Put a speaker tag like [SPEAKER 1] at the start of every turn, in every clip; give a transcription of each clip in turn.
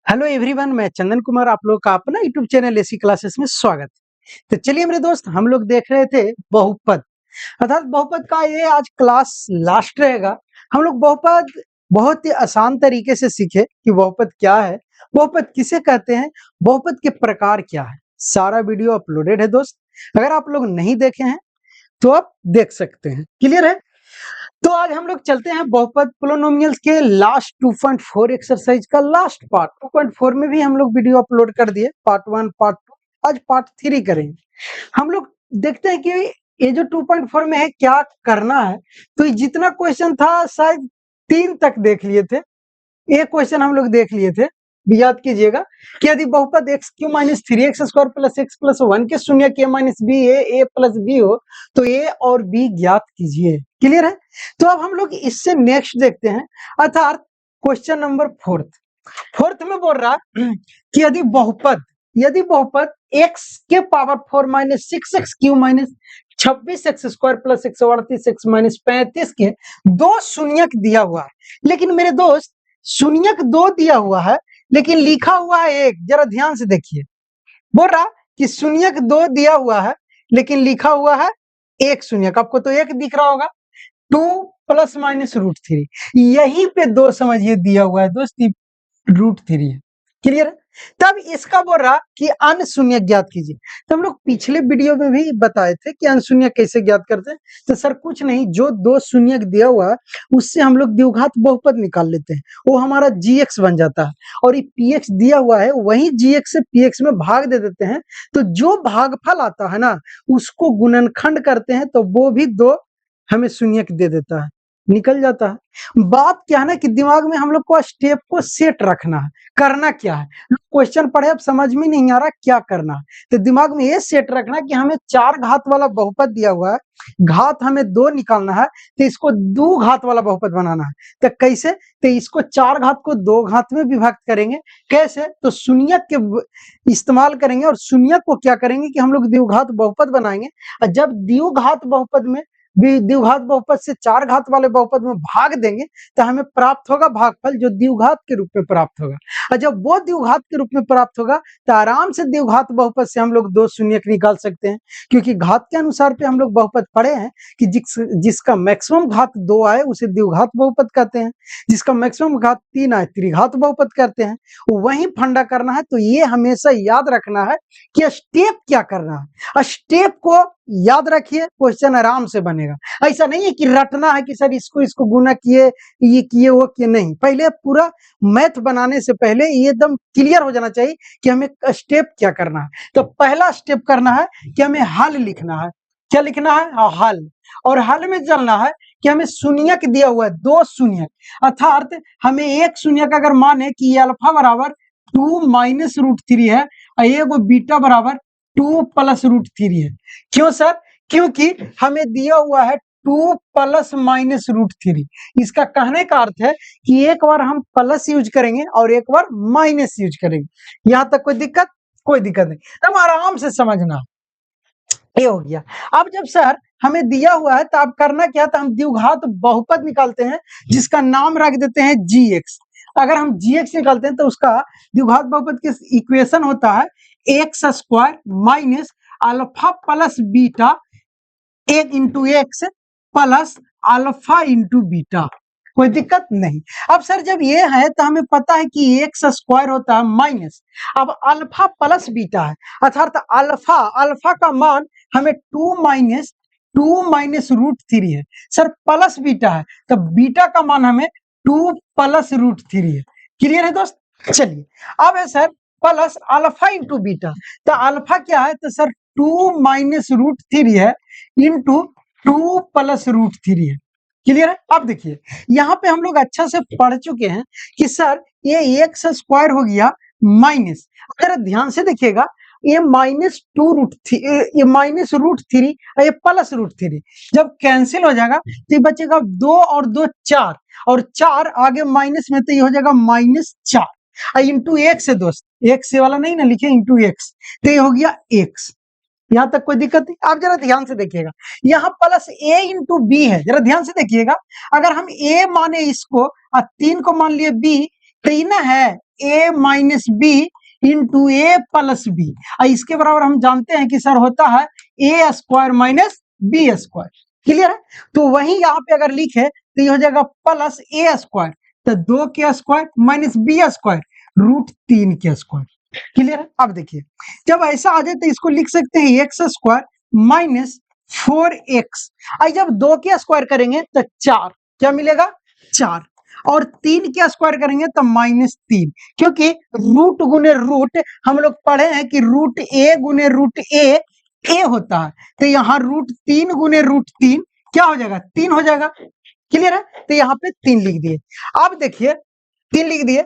[SPEAKER 1] Hello everyone, मैं चंदन कुमार आप लोग का अपना यूट्यूब चैनल एसी क्लासेस में स्वागत है। तो चलिए मेरे दोस्त, हम लोग देख रहे थे बहुपद, अर्थात बहुपद का ये आज क्लास लास्ट रहेगा। हम लोग बहुपद बहुत ही आसान तरीके से सीखे कि बहुपद क्या है, बहुपद किसे कहते हैं, बहुपद के प्रकार क्या है। सारा वीडियो अपलोडेड है दोस्त, अगर आप लोग नहीं देखे हैं तो आप देख सकते हैं। क्लियर है? तो आज हम लोग चलते हैं बहुपद पोलिनोमियल्स के लास्ट 2.4 एक्सरसाइज का लास्ट पार्ट। 2.4 में भी हम लोग वीडियो अपलोड कर दिए, पार्ट 1 पार्ट 2, आज पार्ट 3 करेंगे। हम लोग देखते हैं कि ये जो 2.4 में है क्या करना है। तो ये जितना क्वेश्चन था शायद 3 तक देख लिए थे, एक क्वेश्चन हम लोग देख लिए थे। याद कीजिएगा कि यदि बहुपद x Q minus three x square plus x plus one के शून्य के माइनस बी ए प्लस बी हो तो ए और बी ज्ञात कीजिए। क्लियर है? तो अब हम लोग इससे नेक्स्ट देखते हैं, अर्थात क्वेश्चन नंबर फोर्थ में बोल रहा कि यदि बहुपद x के power 4 minus 6x Q minus 26x square plus 138x minus 35 के दो शून्यक दिया हुआ है, लेकिन मेरे दोस्त शून्यक 2 दिया हुआ है लेकिन लिखा हुआ है 1। जरा ध्यान से देखिए, बोल रहा कि शून्यक 2 दिया हुआ है लेकिन लिखा हुआ है 1 शून्यक। आपको तो 1 दिख रहा होगा, 2 प्लस माइनस रूट 3, यहीं पे 2 समझिए दिया हुआ है दोस्त, रूट 3 है। क्लियर है? तब इसका बोल रहा कि अन्य शून्य ज्ञात कीजिए। तो हम लोग पिछले वीडियो में भी बताए थे कि अन्य शून्य कैसे ज्ञात करते हैं। तो सर कुछ नहीं, जो 2 शून्य दिया हुआ है उससे हम लोग द्विघात बहुपद निकाल लेते हैं, वो हमारा gx बन जाता है। और ये px दिया हुआ है, वही gx से px में भाग दे देते हैं। तो जो भागफल आता है ना, उसको गुणनखंड करते हैं तो वो भी 2 हमें शून्य दे देता है, निकल जाता है। बात क्या है ना कि दिमाग में हम लोग को स्टेप को सेट रखना है, करना क्या है। क्वेश्चन पढ़े अब समझ में नहीं आ रहा क्या करना है, तो दिमाग में ये सेट रखना कि हमें 4 घात वाला बहुपद दिया हुआ है, घात हमें 2 निकालना है, तो इसको 2 घात वाला बहुपद बनाना है। तो कैसे? तो इसको 4 घात को 2 घात में विभक्त करेंगे। कैसे? तो शून्यक के इस्तेमाल करेंगे, और शून्यक को क्या करेंगे कि हम लोग द्विघात बहुपद बनाएंगे। और जब द्विघात बहुपद में द्विघात बहुपद से 4 घात वाले बहुपद में भाग देंगे तो हमें प्राप्त होगा भागफल, जो द्विघात के रूप में प्राप्त होगा। और जब वो द्विघात के रूप में प्राप्त होगा तो आराम से द्विघात बहुपद से हम लोग 2 शून्यक निकाल सकते हैं, क्योंकि घात के अनुसार पे हम लोग बहुपद पढ़े हैं कि जिसका मैक्सिमम घात 2 आए उसे द्विघात बहुपद कहते हैं, जिसका मैक्सिमम घात 3 आए त्रिघात बहुपद कहते हैं। वही फंडा करना है। तो ये हमेशा याद रखना है कि स्टेप क्या करना है, स्टेप को याद रखिए, क्वेश्चन आराम से बनेगा। ऐसा नहीं है कि रटना है कि सर इसको गुना किए, ये किए, वो किए, नहीं। पहले पूरा मैथ बनाने से पहले ये एकदम क्लियर हो जाना चाहिए कि हमें स्टेप क्या करना है। तो पहला स्टेप करना है कि हमें हल लिखना है। क्या लिखना है? हल। और हल में चलना है कि हमें शून्यक दिया हुआ है, 2 शून्यक, अर्थात हमें 1 शून्यक अगर माने कि अल्फा बराबर 2 माइनस रूट 3 है और एगो बीटा बराबर 2 प्लस रूट 3 है। क्यों सर? क्योंकि हमें दिया हुआ है 2 प्लस माइनस रूट 3। इसका कहने का अर्थ है कि एक बार हम प्लस यूज करेंगे और एक बार माइनस यूज करेंगे। यहां तक कोई दिक्कत? कोई दिक्कत नहीं, तब आराम से समझना। ये हो गया। अब जब सर हमें दिया हुआ है तो अब करना क्या, तो हम द्विघात बहुपद निकालते हैं जिसका नाम रख देते हैं gx। अगर हम gx निकालते हैं तो उसका द्विघात बहुपद के इक्वेशन होता है x square minus alpha plus beta एक into x plus alpha into beta. कोई दिक्कत नहीं। अब सर जब ये है तो हमें पता है कि एक्स स्क्वायर होता है माइनस, अब अल्फा प्लस बीटा है, अर्थात अल्फा का मान हमें 2 माइनस रूट 3 है। सर प्लस बीटा है तो बीटा का मान हमें 2 प्लस रूट 3 है। क्लियर है दोस्त? चलिए, अब है sir plus alpha into beta. तो अल्फा क्या है? तो सर 2 माइनस रूट 3 है इंटू 2 प्लस रूट 3 है। क्लियर है? अब देखिए यहाँ पे हम लोग अच्छा से पढ़ चुके हैं कि सर ये एक्स स्क्वायर हो गया माइनस, अगर ध्यान से देखिएगा ये माइनस 2 रूट 3, ये माइनस रूट 3 और ये प्लस रूट 3 जब कैंसिल हो जाएगा तो ये बचेगा 2 और 2 4, और 4 आगे माइनस में तो ये हो जाएगा माइनस 4 इंटू एक्स है दोस्त, एक्स वाला नहीं ना लिखे, इंटू एक्स, तो ये हो गया एक्स। यहां तक कोई दिक्कत नहीं। आप जरा ध्यान से देखिएगा, यहाँ प्लस ए इंटू बी है, जरा ध्यान से देखिएगा। अगर हम ए माने इसको और 3 को मान लिए बी, तो ये ना है ए माइनस बी इंटू ए प्लस बी, और इसके बराबर हम जानते हैं कि सर होता है a square minus b square. Clear है? तो वही यहाँ पे अगर लिखे तो ये हो जाएगा प्लस ए स्क्वायर, तो 2 के square minus b square root 3 के स्क्वायर। क्लियर है? अब देखिए, जब ऐसा आ जाए तो इसको लिख सकते हैं एक्स स्क्वायर माइनस 4x, आई जब 2 के स्क्वायर करेंगे तो 4, क्या मिलेगा 4, और 3 के स्क्वायर करेंगे तो -3, क्योंकि रूट गुने रूट हम लोग पढ़े हैं कि रूट ए गुने रूट ए होता है, तो यहाँ रूट 3 गुने रूट 3 क्या हो जाएगा 3 हो जाएगा। क्लियर है? तो यहाँ पे 3 लिख दिए। अब देखिए 3 लिख दिए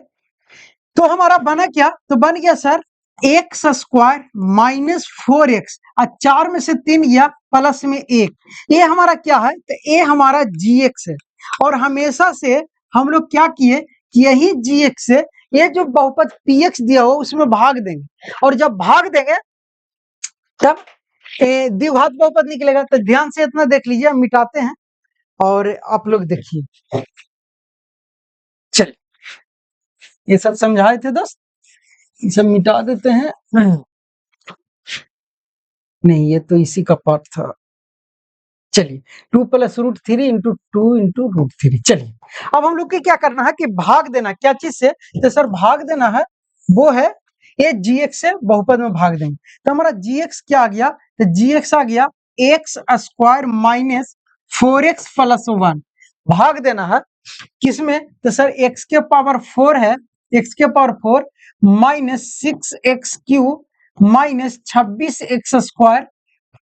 [SPEAKER 1] तो हमारा बना क्या, तो बन गया sir x square minus 4x, और 4 में से 3 गया प्लस में 1, ये हमारा क्या है, तो ये हमारा gx है। और हमेशा से हम लोग क्या किए कि यही gx से ये जो बहुपद px दिया हो उसमें भाग देंगे, और जब भाग देंगे तब द्विघात बहुपद निकलेगा। तो ध्यान से इतना देख लीजिए, हम मिटाते हैं और आप लोग देखिए। चलिए, ये सब समझाए थे दोस्त, ये सब मिटा देते हैं। नहीं, ये तो इसी का पार्ट था। चलिए 2 plus root 3 into 2 into root 3। चलिए अब हम लोग को क्या करना है कि भाग देना, क्या चीज से, तो सर भाग देना है वो है ये gx से बहुपद में भाग देंगे। तो हमारा gx क्या आ गया, तो gx आ गया x square minus 4x plus 1, भाग देना है किसमें, तो सर x के पावर 4 है, x के power 4 minus 6x cube minus 26x square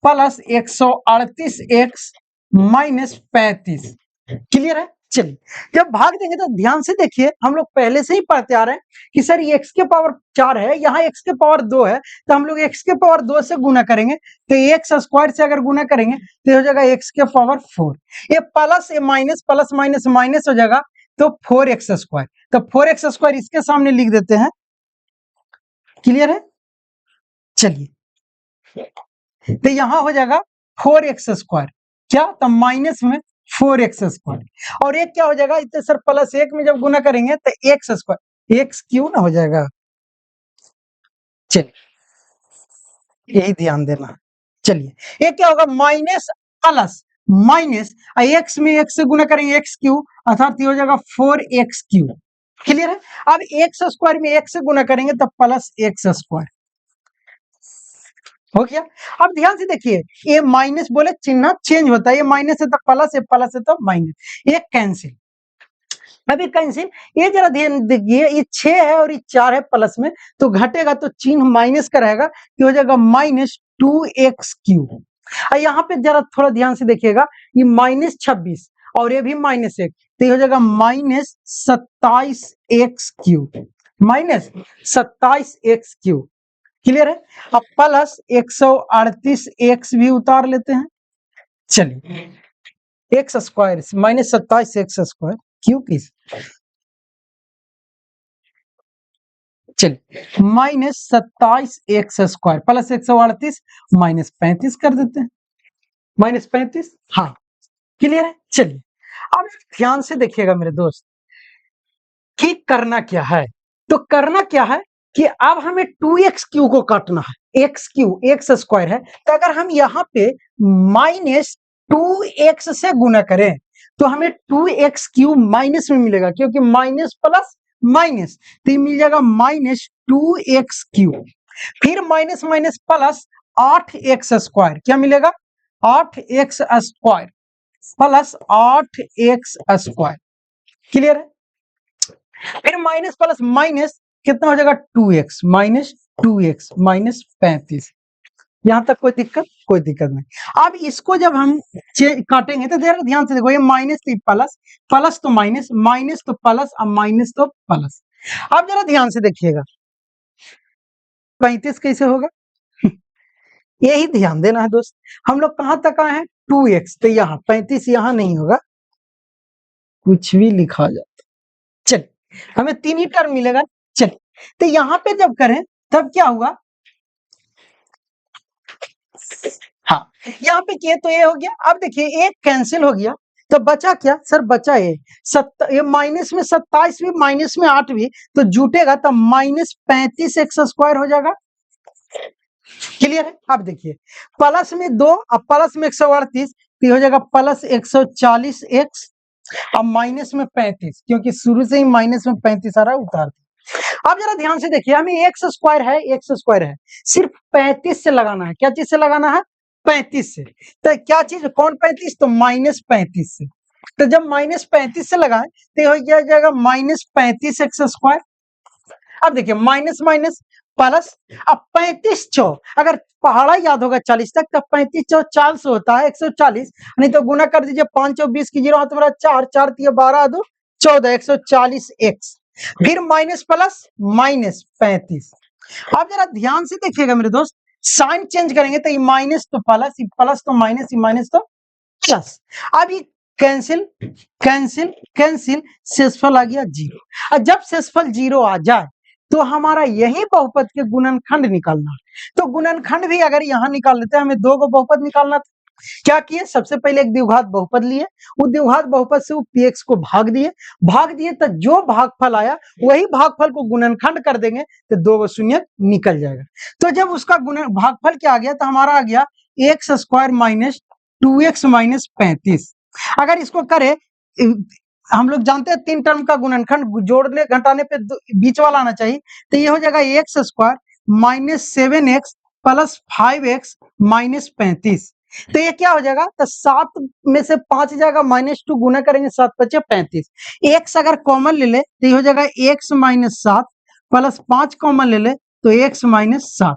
[SPEAKER 1] plus 138x minus 35। Clear है? चलिए जब भाग देंगे तो ध्यान से देखिए, हम लोग पहले से ही पढ़ते आ रहे हैं कि सर ये x के पावर 4 है, यहाँ x के पावर 2 है, तो हम लोग x के पावर 2 से गुना करेंगे, तो x स्क्वायर से अगर गुना करेंगे तो हो जाएगा x के पावर 4, ये प्लस ये माइनस प्लस माइनस माइनस हो जाएगा, तो 4x स्क्वायर, तो 4x स्क्वायर इसके सामने लिख देते हैं। क्लियर है? चलिए तो यहां हो जाएगा 4x स्क्वायर, क्या, तो माइनस में 4x स्क्वायर, और एक क्या हो जाएगा, इतने सर प्लस 1 में जब गुना करेंगे तो x स्क्वायर, x क्यों ना हो जाएगा। चलिए यही ध्यान देना। चलिए ये क्या होगा, माइनस प्लस माइनस, x में x से गुना करेंगे x क्यू, अर्थात ये हो जाएगा 4x क्यू। क्लियर है? अब x स्क्वायर में x से गुना करेंगे तो प्लस x स्क्वायर हो गया। अब ध्यान से देखिए, ये माइनस बोले चिन्ह चेंज होता है, ये माइनस है तो प्लस है, प्लस है तो माइनस, ये कैंसिल। अभी कैंसिल, ये जरा ध्यान देखिए, ये 6 है और ये 4 है प्लस में, तो घटेगा तो चिन्ह माइनस का रहेगा, ये हो जाएगा माइनस 2x क्यूब। यहाँ पे जरा थोड़ा ध्यान से देखिएगा, ये माइनस 26 और ये भी माइनस 1, तो ये हो जाएगा minus 27x cube, minus 27x cube. Clear है? अब प्लस 138x भी उतार लेते हैं। चलिए x square minus 27x square क्यों किस, चलिए minus 27x square plus 138 minus 35 कर देते हैं, माइनस 35। हाँ क्लियर है? चलिए अब ध्यान से देखिएगा मेरे दोस्त कि करना क्या है, तो करना क्या है कि अब हमें 2x क्यू को काटना है, x क्यू एक्स स्क्वायर है, तो अगर हम यहाँ पे माइनस 2x से गुना करें तो हमें 2x क्यू माइनस में मिलेगा, क्योंकि माइनस प्लस माइनस, तो ये मिल जाएगा माइनस 2x क्यू, फिर minus minus plus 8x square, क्या मिलेगा 8x square plus 8x square. Clear है? फिर माइनस प्लस माइनस कितना हो जाएगा 2x माइनस 2x माइनस 35। यहां तक कोई दिक्कत? कोई दिक्कत नहीं। अब इसको जब हम काटेंगे तो जरा ध्यान से देखो, ये माइनस थी प्लस, प्लस तो माइनस, माइनस तो प्लस, अब माइनस तो प्लस। अब जरा ध्यान से देखिएगा 35 कैसे होगा, यही ध्यान देना है दोस्त। हम लोग कहां तक आए हैं 2x, तो यहाँ 35 यहाँ नहीं होगा, कुछ भी लिखा जाता। चलिए हमें 3 ही टर्म मिलेगा। चलिए तो यहां पे जब करें तब क्या हुआ, हाँ, यहाँ पे के तो ए हो गया। अब देखिए एक कैंसिल हो गया तो बचा क्या सर? बचा ए। ये माइनस में 27 भी, माइनस में 8 भी तो जुटेगा तो माइनस 35 एक्स स्क्वायर हो जाएगा। क्लियर है? अब देखिए प्लस में 2 अब प्लस में 138 तो हो जाएगा प्लस 140 एक्स। अब माइनस में 35 क्योंकि शुरू से ही माइनस में 35 आ रहा है, उतार अब जरा ध्यान से देखिए, हमें एक्स स्क्वायर है, एक्स स्क्वायर है, सिर्फ 35 से लगाना है। क्या चीज से लगाना है? 35 से। तो क्या चीज? कौन 35? तो माइनस 35 से। तो जब माइनस 35 से लगाए तो हो जाएगा माइनस 35 एक्स स्क्वायर। अब देखिए माइनस माइनस प्लस। अब 35 चौ, अगर पहाड़ा याद होगा 40 तक, तब 35 चौ 400 होता है, 140। नहीं तो गुना कर दीजिए, 5 चौ 20 की 0 हाथ में 4, 4 तिया 12 2 14, 140 एक्स। फिर माइनस प्लस माइनस 35। अब जरा ध्यान से देखिएगा मेरे दोस्त, साइन चेंज करेंगे तो ये माइनस तो प्लस, ये प्लस तो माइनस, ये माइनस तो प्लस। अब ये कैंसिल कैंसिल कैंसिल, शेषफल आ गया 0। और जब शेषफल 0 आ जाए तो हमारा यही बहुपद के गुणनखंड निकालना। तो गुणनखंड भी अगर यहाँ निकाल लेते हैं, हमें 2 को बहुपद निकालना था। क्या किए? सबसे पहले एक द्विघात बहुपद लिए, उस द्विघात बहुपद से px को भाग दिए तो जो भागफल आया वही भागफल को गुणनखंड कर देंगे तो 2 शून्य निकल जाएगा। तो जब उसका गुणन भागफल क्या आ गया तो हमारा आ गया x square minus 2x minus 35। अगर इसको करें, हम लोग जानते हैं 3 टर्म का गुणनखंड जोड़ने घटाने पे बीच वाला आना चाहिए, तो ये हो जाएगा x square minus 7x plus 5x minus 35। तो ये क्या हो जाएगा? तो 7 में से 5 जाएगा, -2 गुना करेंगे 7 × 5 = 35। x अगर कॉमन ले ले तो ये हो जाएगा x माइनस 7 प्लस 5 कॉमन ले ले तो x माइनस 7।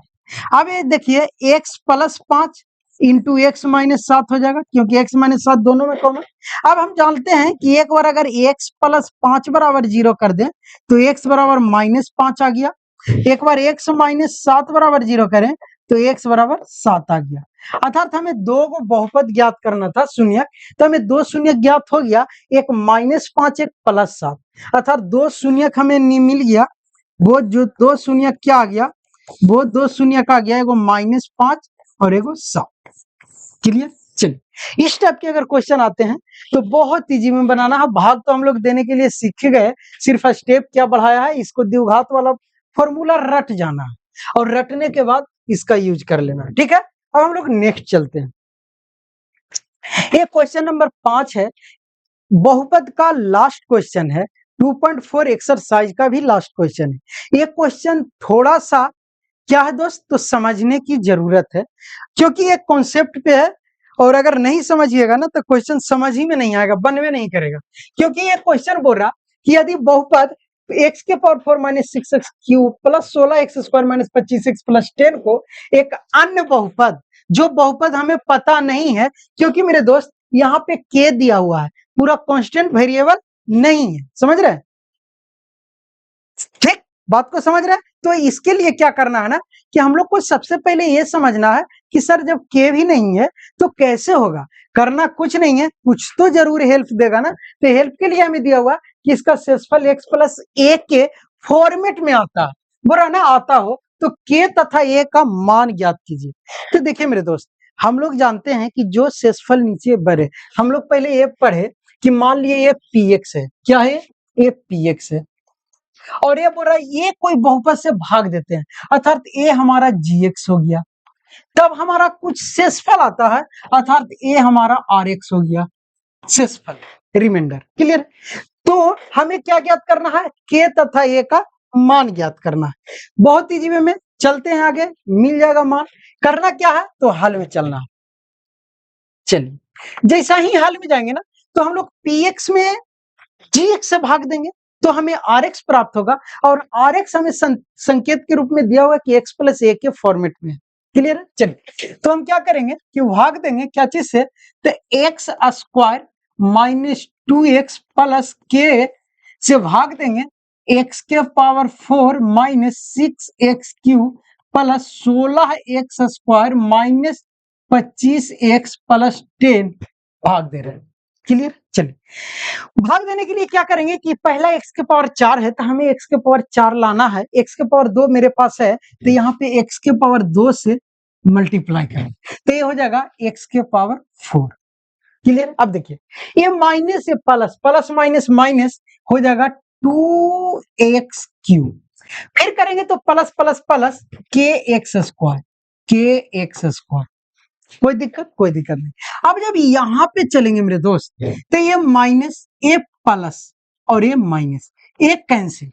[SPEAKER 1] अब ये देखिए x plus 5 into x minus 7 हो जाएगा, क्योंकि x माइनस 7 दोनों में कॉमन। अब हम जानते हैं कि एक बार अगर x प्लस 5 बराबर 0 कर दें तो x बराबर -5 आ गया। एक बार x माइनस 7 बराबर 0 करें तो x बराबर 7 आ गया। अर्थात हमें 2 को बहुपद ज्ञात करना था, शून्य। तो हमें 2 शून्य ज्ञात हो गया, एक -5 एक +7, अर्थात 2 शून्य हमें मिल गया। वो जो 2 शून्य क्या आ गया? वो 2 शून्य का आ गया, एगो -5 और एगो 7। क्लियर? चलिए इस टाइप के अगर क्वेश्चन आते हैं तो बहुत इजी में बनाना है। भाग तो हम लोग देने के लिए सीख गए, सिर्फ स्टेप क्या बढ़ाया है, इसको द्विघात वाला फॉर्मूला रट जाना है और रटने के बाद इसका यूज कर लेना है। ठीक है, अब हम लोग नेक्स्ट चलते हैं। ये क्वेश्चन नंबर 5 है, बहुपद का लास्ट क्वेश्चन है, 2.4 एक्सरसाइज का भी लास्ट क्वेश्चन है। ये क्वेश्चन थोड़ा सा क्या है दोस्त, तो समझने की जरूरत है, क्योंकि एक कॉन्सेप्ट पे है और अगर नहीं समझिएगा ना तो क्वेश्चन समझ ही में नहीं आएगा, बनवे नहीं करेगा। क्योंकि ये क्वेश्चन बोल रहा कि यदि बहुपद x के power 4 minus 6x cube plus 16x square minus 25x plus 10 को एक अन्य बहुपद, जो बहुपद हमें पता नहीं है, क्योंकि मेरे दोस्त यहाँ पे k दिया हुआ है, पूरा कांस्टेंट वेरिएबल नहीं है। समझ रहे हैं? ठीक, बात को समझ रहे हैं? तो इसके लिए क्या करना है ना कि हम लोग को सबसे पहले ये समझना है कि सर जब के भी नहीं है तो कैसे होगा। करना कुछ नहीं है, कुछ तो जरूर हेल्प देगा ना। तो हेल्प के लिए हमें दिया हुआ कि इसका शेषफल x प्लस ए के फॉर्मेट में आता है, बुरा ना आता हो तो के तथा ए का मान ज्ञात कीजिए। तो देखिए मेरे दोस्त, हम लोग जानते हैं कि जो शेषफल नीचे बढ़े, हम लोग पहले ये पढ़े कि मान लिए ये px है। क्या है? ये px है और ये बोल रहा है ये कोई बहुपद से भाग देते हैं, अर्थात ए हमारा gx हो गया। तब हमारा कुछ शेषफल आता है, अर्थात ए हमारा rx हो गया, शेषफल रिमाइंडर। क्लियर? तो हमें क्या ज्ञात करना है? के तथा ए का मान ज्ञात करना है। बहुत इजी वे में चलते हैं आगे, मिल जाएगा मान। करना क्या है? तो हल में चलना है। चलिए जैसा ही हल में जाएंगे ना तो हम लोग px में gx से भाग देंगे तो हमें rx प्राप्त होगा, और rx हमें संकेत के रूप में दिया हुआ कि x प्लस ए के फॉर्मेट में है। क्लियर है? चलिए तो हम क्या करेंगे कि भाग देंगे क्या चीज से, तो x square minus 2x plus के से भाग देंगे x के power 4 minus 6x cube plus 16x square minus 25x plus 10 भाग दे रहे हैं। क्लियर? चलिए भाग देने के लिए क्या करेंगे कि पहला x के पावर 4 है तो हमें x के पावर 4 लाना है। x के पावर 2 मेरे पास है तो यहाँ पे x के पावर 2 से मल्टीप्लाई करें तो ये हो जाएगा x के पावर 4। क्लियर? अब देखिए ये माइनस से प्लस, प्लस माइनस माइनस हो जाएगा 2x क्यूब। फिर करेंगे तो प्लस प्लस प्लस के एक्स स्क्वायर, के एक्स स्क्वायर। कोई दिक्कत? कोई दिक्कत नहीं। अब जब यहां पे चलेंगे मेरे दोस्त तो ये माइनस, ये प्लस और ये माइनस, एक कैंसिल।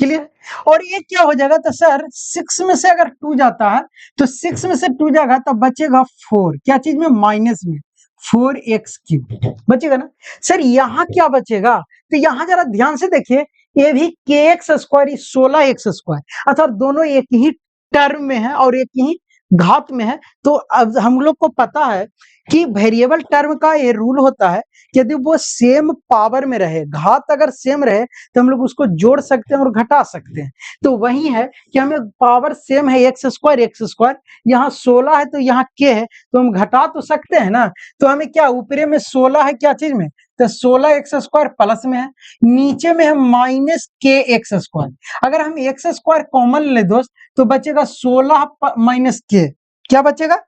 [SPEAKER 1] क्लियर? और ये क्या हो जाएगा? तो सर 6 में से अगर 2 जाता है तो 6 में से 2 जाएगा तो बचेगा 4। क्या चीज में? माइनस में 4x क्यूब बचेगा ना। सर यहाँ क्या बचेगा? तो यहाँ जरा ध्यान से देखिए, ये भी के एक्स स्क्वायर 16x स्क्वायर, अर्थात दोनों एक ही टर्म में है और एक ही घात में है। तो अब हम लोग को पता है कि वेरिएबल टर्म का ये रूल होता है कि यदि वो सेम पावर में रहे, घात अगर सेम रहे तो हम लोग उसको जोड़ सकते हैं और घटा सकते हैं। तो वही है कि हमें पावर सेम है एक्स स्क्वायर, यहाँ 16 है तो यहाँ के है, तो हम घटा तो सकते हैं ना। तो हमें क्या, ऊपरे में 16 है क्या चीज में? तो 16x स्क्वायर प्लस में है, नीचे में है माइनस के एक्स स्क्वायर। अगर हम एक्स स्क्वायर कॉमन ले दोस्त तो बचेगा 16 माइनस के। क्या बचेगा?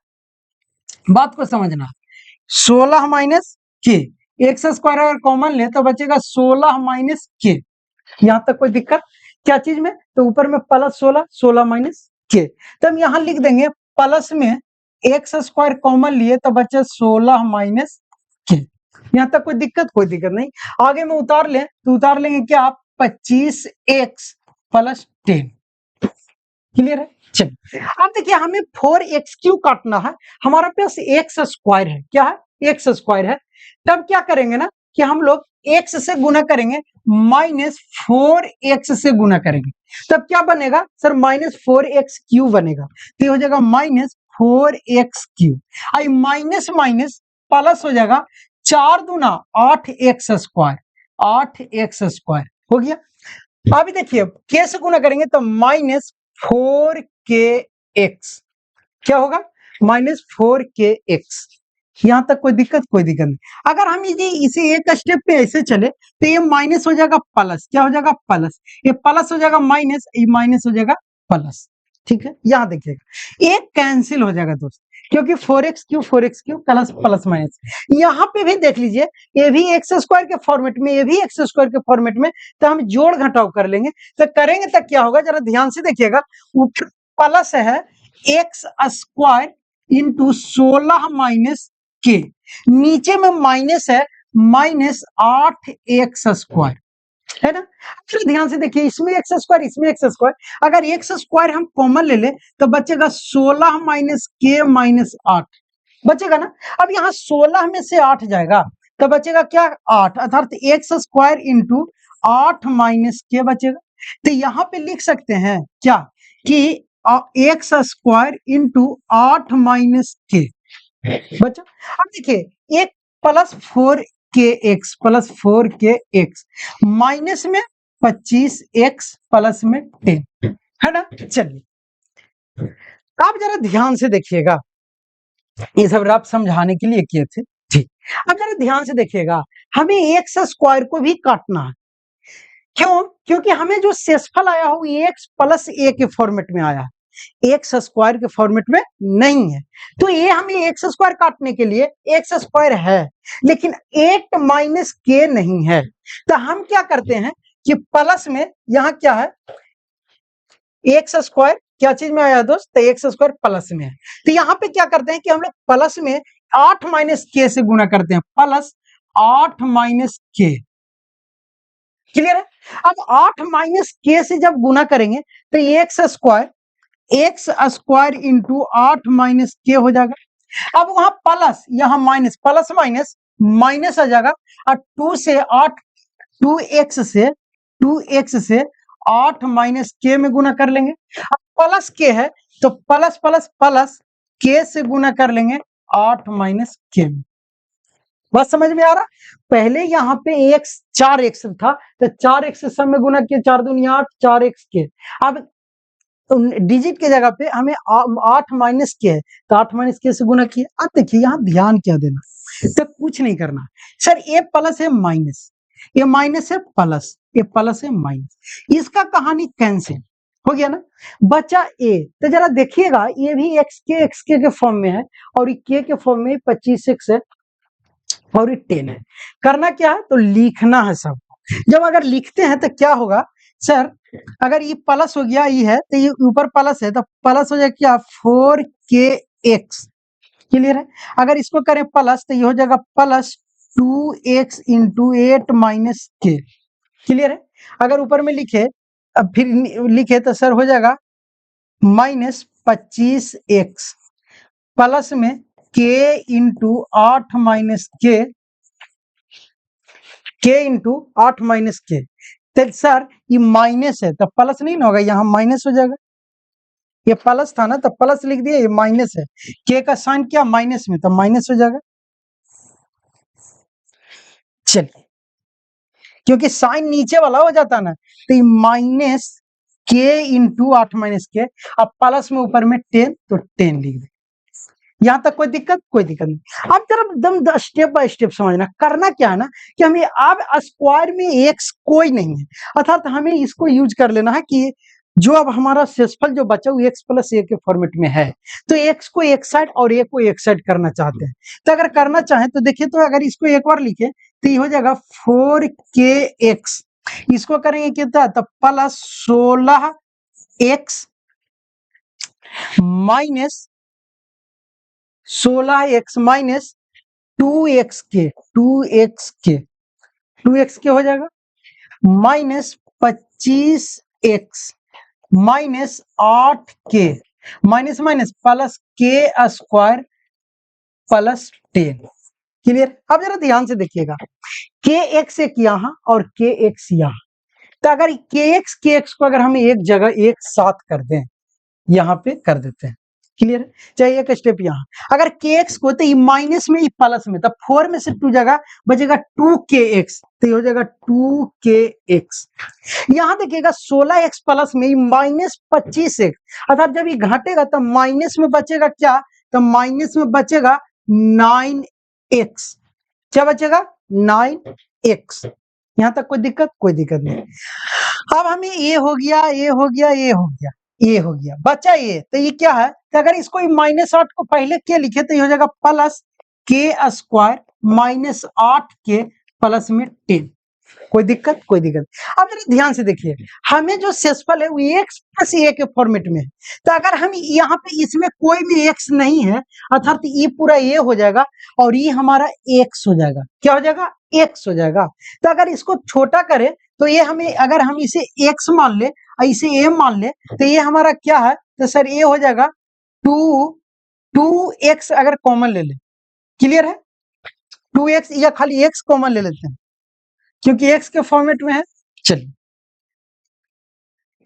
[SPEAKER 1] बात को समझना, 16 माइनस के, एक्स स्क्वायर अगर कॉमन ले तो बचेगा 16 माइनस के। यहां तक कोई दिक्कत? क्या चीज में? तो ऊपर में प्लस 16, 16 माइनस के। तो हम यहां लिख देंगे प्लस में एक्स स्क्वायर कॉमन लिए तो बचे 16 माइनस के। यहां तक कोई दिक्कत? कोई दिक्कत नहीं। आगे में उतार ले तो उतार लेंगे क्या? 25x plus 10। क्लियर है? चलिए अब देखिए हमें 4x क्यूब काटना है, हमारा पास एक्स स्क्वायर है। क्या है? एक्स स्क्वायर है। तब क्या करेंगे ना कि हम लोग x से गुना करेंगे, माइनस 4x से गुना करेंगे। तब क्या बनेगा सर? माइनस 4x क्यूब बनेगा। तो ये हो जाएगा माइनस 4x क्यूब। आई माइनस माइनस प्लस हो जाएगा, 4 दूना 8x स्क्वायर, 8x स्क्वायर हो गया। अभी देखिए के से गुना करेंगे तो माइनस 4k एक्स। क्या होगा? Minus 4k x. यहां तक कोई दिक्कत? कोई दिक्कत नहीं। अगर हम इसे एक स्टेप पे ऐसे चले तो ये माइनस हो जाएगा प्लस। क्या हो जाएगा? प्लस। ये प्लस हो जाएगा माइनस, ये माइनस हो जाएगा प्लस। ठीक है? यहां देखिएगा एक कैंसिल हो जाएगा दोस्त, क्योंकि 4x cube plus plus minus. यहाँ पे भी देख लीजिए, ये भी एक्स स्क्वायर के फॉर्मेट में, ये भी एक्स स्क्वायर के फॉर्मेट में, तो हम जोड़ घटाव कर लेंगे। तो करेंगे तब क्या होगा? जरा ध्यान से देखिएगा, ऊपर प्लस है एक्स स्क्वायर इंटू 16 माइनस के, नीचे में माइनस है माइनस 8x स्क्वायर, है ना। फिर ध्यान से देखिए, इसमें एक्स स्क्वायर, इसमें एक्स स्क्वायर, अगर एक्स स्क्वायर हम कॉमन ले ले तो बचेगा 16 माइनस के माइनस 8 बचेगा ना। अब यहाँ 16 में से 8 जाएगा तो बचेगा क्या? 8, अर्थात एक्स स्क्वायर इंटू 8 माइनस के बचेगा। तो यहाँ पे लिख सकते हैं क्या कि एक्स स्क्वायर इंटू 8 माइनस के बचा। अब देखिए एक plus 4k x, plus 4k x, minus में 25x प्लस में 10, है ना। चलिए आप जरा ध्यान से देखिएगा, ये सब आप समझाने के लिए किए थे जी। अब जरा ध्यान से देखिएगा, हमें एक्स स्क्वायर को भी काटना है। क्यों? क्योंकि हमें जो शेषफल आया हो एक्स प्लस ए के फॉर्मेट में आया है, एक्स स्क्वायर के फॉर्मेट में नहीं है। तो ये हमें एक्स स्क्वायर काटने के लिए एक्स स्क्वायर है, लेकिन 8 माइनस के नहीं है। तो हम क्या करते हैं कि प्लस में, यहां क्या है? एक्स स्क्वायर क्या चीज में आया दोस्त? तो एक्स स्क्वायर प्लस में है। तो यहाँ पे क्या करते हैं कि हम लोग प्लस में 8 माइनस के से गुना करते हैं, प्लस 8 माइनस के। क्लियर है? अब 8 माइनस के से जब गुना करेंगे तो एक्स स्क्वायर इंटू 8 माइनस के हो जाएगा। अब वहां प्लस, यहां माइनस, प्लस माइनस माइनस आ जाएगा, और 2 से 8, 2x से 8 माइनस के में गुना कर लेंगे। अब प्लस के है तो प्लस प्लस प्लस के से गुना कर लेंगे 8 माइनस के में। बात समझ में आ रहा? पहले यहाँ पे x 4x था तो 4x से सब में गुना किया, 4 दूनी 8, 4x के। अब डिजिट के जगह पे हमें 8 माइनस के है तो 8 माइनस के से गुना किया। अब देखिए यहाँ ध्यान क्या देना, तो कुछ नहीं करना सर। ये प्लस है माइनस, ये माइनस है प्लस, ये प्लस है माइनस, इसका कहानी कैंसिल हो गया ना। बचा ए, तो जरा देखिएगा ये भी एक्स के फॉर्म में है और के के फॉर्म में 25x है और ये 10 है। करना क्या है, तो लिखना है सब। जब अगर लिखते हैं तो क्या होगा सर, अगर ये प्लस हो गया ये है तो ये ऊपर प्लस है तो प्लस हो जाएगा क्या 4kx। क्लियर है। अगर इसको करें प्लस तो ये हो जाएगा प्लस 2x इंटू 8 माइनस के। क्लियर है। अगर ऊपर में लिखे अब फिर लिखे तो सर हो जाएगा माइनस 25x प्लस में k इंटू 8 माइनस के इंटू 8 माइनस के। तो सर ये माइनस है तो प्लस नहीं ना होगा, यहाँ माइनस हो जाएगा। ये प्लस था ना तो प्लस लिख दिया, ये माइनस है, के का साइन क्या माइनस में तो माइनस हो जाएगा। चलिए, क्योंकि साइन नीचे वाला हो जाता ना तो ये माइनस के इंटू 8 माइनस के, अब प्लस में ऊपर में 10 तो 10 लिख दे। यहां तक कोई दिक्कत नहीं। अब जरा एकदम स्टेप बाय स्टेप समझना। करना क्या है ना कि हमें अब स्क्वायर में एक्स कोई नहीं है, अर्थात हमें इसको यूज कर लेना है कि जो अब हमारा शेषफल जो बचा वो एक्स प्लस ए के फॉर्मेट में है, तो एक्स को एक साइड और ए को एक साइड करना चाहते हैं। तो अगर करना चाहें तो देखिए, तो अगर इसको एक बार लिखे तो ये हो जाएगा 4kx, इसको करेंगे कितना तो plus 16x minus 16x minus 2x के हो जाएगा minus 25x minus 8k minus minus plus के स्क्वायर प्लस 10। क्लियर। अब जरा ध्यान से देखिएगा, के एक्स एक यहाँ और के एक्स यहाँ, तो अगर के एक्स को अगर हम एक जगह एक साथ कर दें, यहाँ पे कर देते हैं। क्लियर है। चाहे एक स्टेप यहाँ, अगर के एक्स को तो ये माइनस में ये प्लस में, तब 4 में से 2 जगह बचेगा 2kx, तो ये हो जाएगा 2kx। यहाँ देखिएगा 16x प्लस में माइनस 25x, अर्थात जब ये घटेगा तो माइनस में बचेगा क्या, तो माइनस में बचेगा 9x। क्या बचेगा 9x। यहाँ तक कोई दिक्कत नहीं। अब हमें ये हो गया, ये हो गया, ये हो गया, ये हो गया, बचा ये, तो ये क्या है, तो अगर इसको माइनस 8 को पहले के लिखे तो ये हो जाएगा प्लस के स्क्वायर माइनस 8 के प्लस में 10। कोई दिक्कत अब जरा ध्यान से देखिए, हमें जो शेषफल है वो एक्स प्लस ए के फॉर्मेट में है, तो अगर हम यहाँ पे इसमें कोई भी एक्स नहीं है, अर्थात ये पूरा ए हो जाएगा और ये हमारा एक्स हो जाएगा। क्या हो जाएगा एक्स हो जाएगा। तो अगर इसको छोटा करें तो ये हमें, अगर हम इसे एक्स मान ले और इसे ए मान ले तो ये हमारा क्या है, तो सर ये हो जाएगा 2x अगर कॉमन ले ले। क्लियर है। 2x या खाली x कॉमन ले लेते हैं क्योंकि x के फॉर्मेट में है। चलिए,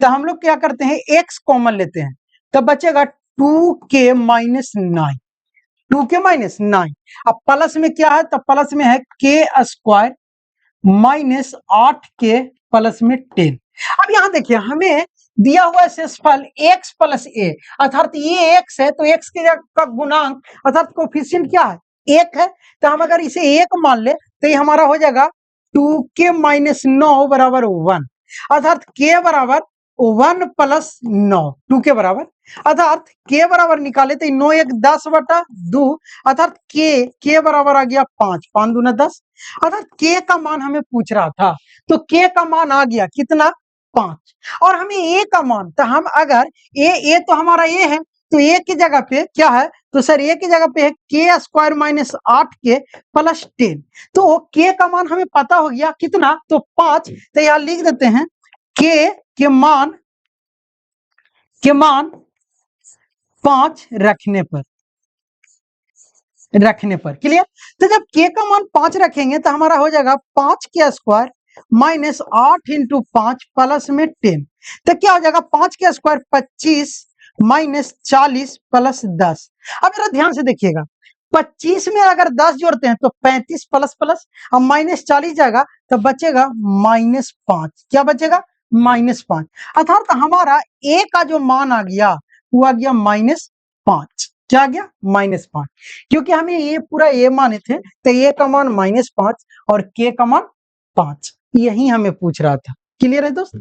[SPEAKER 1] तो हम लोग क्या करते हैं, x कॉमन लेते हैं, तब बचेगा 2k माइनस 9, 2k माइनस 9। अब प्लस में क्या है, तब प्लस में है के स्क्वायर माइनस 8k प्लस में 10। अब यहां देखिए, हमें दिया हुआ शेषफल x प्लस ए, अर्थात ये x है तो x के का गुणांक अर्थात कोफिशिएंट क्या है, 1 है। तो हम अगर इसे 1 मान ले तो ये हमारा हो जाएगा 2k माइनस 9 बराबर 1, अर्थात k बराबर 1 प्लस 9, 2 के बराबर, अर्थात k बराबर निकाले तो 9 1 10/2, अर्थात k बराबर आ गया 5, 5 दूना 10, अर्थात k का मान हमें पूछ रहा था, तो k का मान आ गया कितना 5, और हमें a का मान, तो हम अगर a तो हमारा a है, तो a की जगह पे क्या है, तो सर a की जगह पे है के स्क्वायर माइनस 8k प्लस 10, तो k का मान हमें पता हो गया कितना, तो 5। तो यहाँ लिख देते हैं k के मान 5 रखने पर। क्लियर। तो जब k का मान 5 रखेंगे तो हमारा हो जाएगा 5 के स्क्वायर माइनस 8 इंटू 5 प्लस में 10, तो क्या हो जाएगा 5 के स्क्वायर 25 माइनस 40 प्लस 10। अब जरा ध्यान से देखिएगा, 25 में अगर 10 जोड़ते हैं तो 35 प्लस प्लस, अब माइनस 40 जाएगा तो बचेगा -5। क्या बचेगा -5, अर्थात हमारा a का जो मान आ गया वो आ गया -5। क्या आ गया -5, क्योंकि हमें ये पूरा a माने थे, तो a का मान -5 और k का मान 5, यही हमें पूछ रहा था। क्लियर है दोस्त।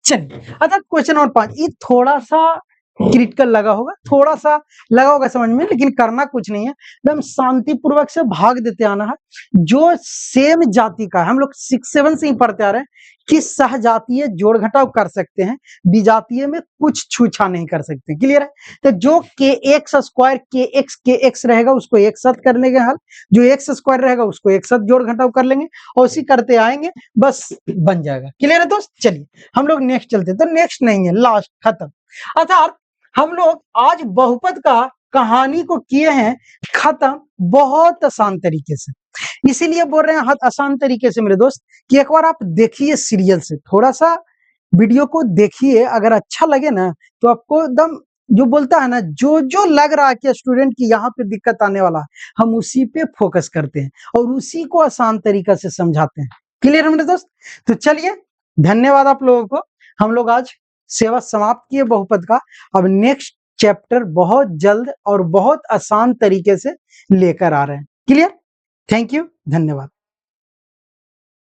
[SPEAKER 1] चलिए, अर्थात क्वेश्चन नंबर 5 ये थोड़ा सा क्रिटिकल लगा होगा, थोड़ा सा लगा होगा समझ में, लेकिन करना कुछ नहीं है, एकदम शांतिपूर्वक से भाग देते आना है। जो सेम जाति का है, हम लोग 6-7 से ही पढ़ते आ रहे हैं कि सहजातीय जोड़ घटाव कर सकते हैं, विजातीय में कुछ छूछा नहीं कर सकते। क्लियर है? तो जो kx² kx रहेगा उसको एक साथ कर लेंगे हल, जो x² रहेगा उसको एक साथ जोड़ घटाव कर लेंगे और उसी करते आएंगे, बस बन जाएगा। क्लियर है दोस्त? चलिए हम लोग नेक्स्ट चलते हैं। तो नेक्स्ट नहीं है, लास्ट, खत्म। अर्थात हम लोग आज बहुपद का कहानी को किए हैं खत्म बहुत आसान तरीके से। इसीलिए बोल रहे हैं आसान तरीके से मेरे दोस्त कि एक बार आप देखिए सीरियल से, थोड़ा सा वीडियो को देखिए, अगर अच्छा लगे ना तो आपको एकदम जो बोलता है ना, जो जो लग रहा है कि स्टूडेंट की यहाँ पे दिक्कत आने वाला है, हम उसी पे फोकस करते हैं और उसी को आसान तरीका से समझाते हैं। क्लियर है मेरे दोस्त? तो चलिए, धन्यवाद आप लोगों को। हम लोग आज सेवा समाप्त किए बहुपद का। अब नेक्स्ट चैप्टर बहुत जल्द और बहुत आसान तरीके से लेकर आ रहे हैं। क्लियर? थैंक यू, धन्यवाद।